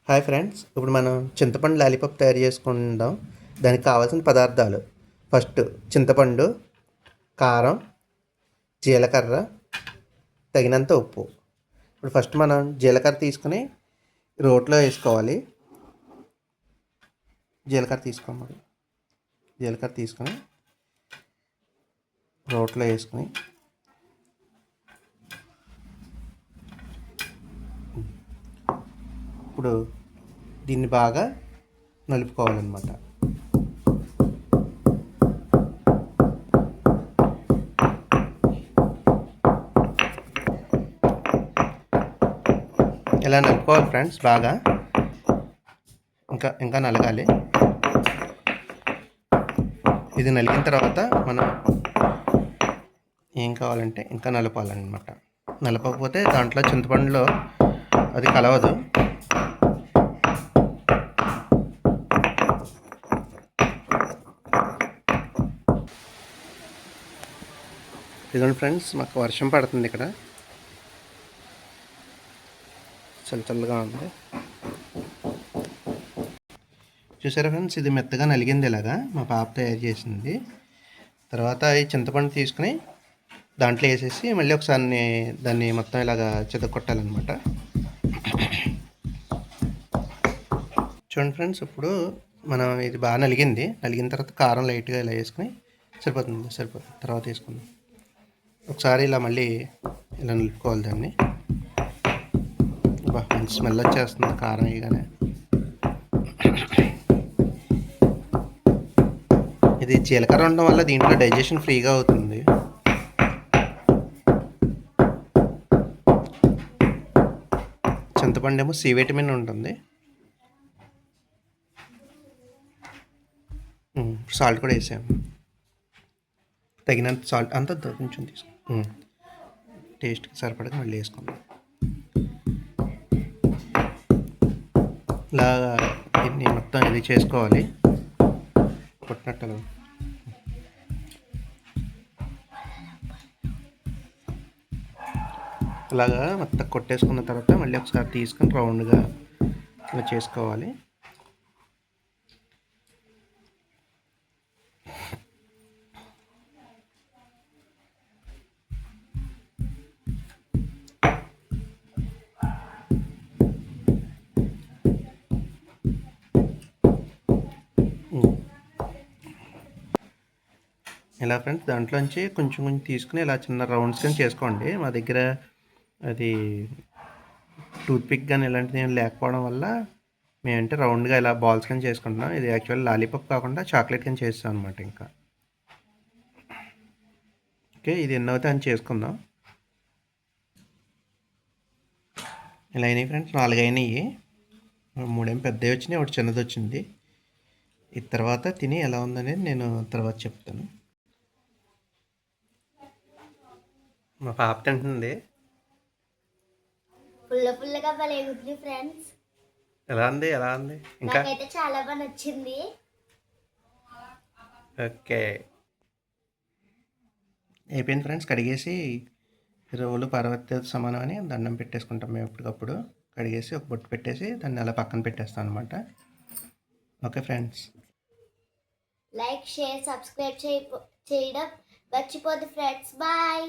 Hi friends, ఇప్పుడు మనం చింతపండు లాలీపాప్ తయారు చేసుకుందాం. దానికి కావాల్సిన పదార్థాలు: ఫస్ట్ చింతపండు, కారం, జీలకర్ర, తగినంత ఉప్పు. ఇప్పుడు ఫస్ట్ మనం జీలకర్ర తీసుకుని రోట్లో వేసుకోవాలి. జీలకర్ర తీసుకుని రోట్లో వేసుకుని ఇప్పుడు దీన్ని బాగా నలుపుకోవాలన్నమాట. ఇలా నలుపుకోవాలి ఫ్రెండ్స్ బాగా. ఇంకా నలగాలి. ఇది నలిగిన తర్వాత మనం ఏం కావాలంటే ఇంకా నలపాలన్నమాట. నలపకపోతే దాంట్లో చింతపండులో అది కలవదు. ఇదిగోండి ఫ్రెండ్స్, మాకు వర్షం పడుతుంది. ఇక్కడ చల్లగా ఉంది. చూసారా ఫ్రెండ్స్, ఇది మెత్తగా నలిగింది. ఇలాగా మా పాప తయారు చేసింది. తర్వాత ఈ చింతపండు తీసుకుని దాంట్లో వేసేసి మళ్ళీ ఒకసారి దాన్ని మొత్తం ఇలాగా చితకొట్టాలన్నమాట. చూడండి ఫ్రెండ్స్, ఇప్పుడు మనం ఇది బాగా నలిగిన తర్వాత కారం లైట్గా ఇలా వేసుకుని సరిపోతుంది. తర్వాత వేసుకుందాం. ఒకసారి ఇలా మళ్ళీ ఇలా నిలుపుకోవాలి దాన్ని. మంచి స్మెల్ వచ్చేస్తుంది కారం వేయగానే. ఇది జీలకర్ర ఉండడం వల్ల దీంట్లో డైజెషన్ ఫ్రీగా అవుతుంది. చింతపండు ఏమో సి విటమిన్ ఉంటుంది. సాల్ట్ కూడా వేసాము, తగినంత సాల్ట్ అంతా కొంచెం తీసుకుని టేస్ట్కి సరిపడగా మళ్ళీ వేసుకుందాం. ఇలా దీన్ని మొత్తం ఇది చేసుకోవాలి. కొట్టినట్టు ఇలాగా మొత్తం కొట్టేసుకున్న తర్వాత మళ్ళీ ఒకసారి తీసుకొని రౌండ్గా ఇలా చేసుకోవాలి. ఇలా ఫ్రెండ్స్, దాంట్లోంచి కొంచెం తీసుకుని ఇలా చిన్న రౌండ్స్ కానీ చేసుకోండి. మా దగ్గర అది టూత్పిక్ కానీ ఇలాంటిది ఏం లేకపోవడం వల్ల మేమంటే రౌండ్గా ఇలా బాల్స్ కానీ చేసుకుంటున్నాం. ఇది యాక్చువల్ లాలీపాప్ కాకుండా చాక్లెట్ కానీ చేస్తాం అనమాట. ఇంకా ఓకే, ఇది ఎన్నో అవుతాయి అని చేసుకుందాం. ఇలా అయినాయి ఫ్రెండ్స్, 4 అయినాయి. 3 పెద్దవి వచ్చినాయి, ఒకటి చిన్నది వచ్చింది. ఈ తర్వాత తిని ఎలా ఉందనేది నేను తర్వాత చెప్తాను. మా పాప తింటుంది. పుల్లగా భలేగుంది ఫ్రెండ్స్. ఎలా ఉంది? ఇంకా నాకైతే చాలా బాగా నచ్చింది. ఓకే, అయిపోయింది ఫ్రెండ్స్. కడిగేసి రోలు పార్వతీతో సమానం అని దండం పెట్టేసుకుంటాం మేము ఎప్పటికప్పుడు. కడిగేసి ఒక బొట్టు పెట్టేసి దాన్ని అలా పక్కన పెట్టేస్తాం అనమాట. Okay friends, like, share, subscribe చేయడం మర్చిపోద్దు ఫ్రెండ్స్. బాయ్.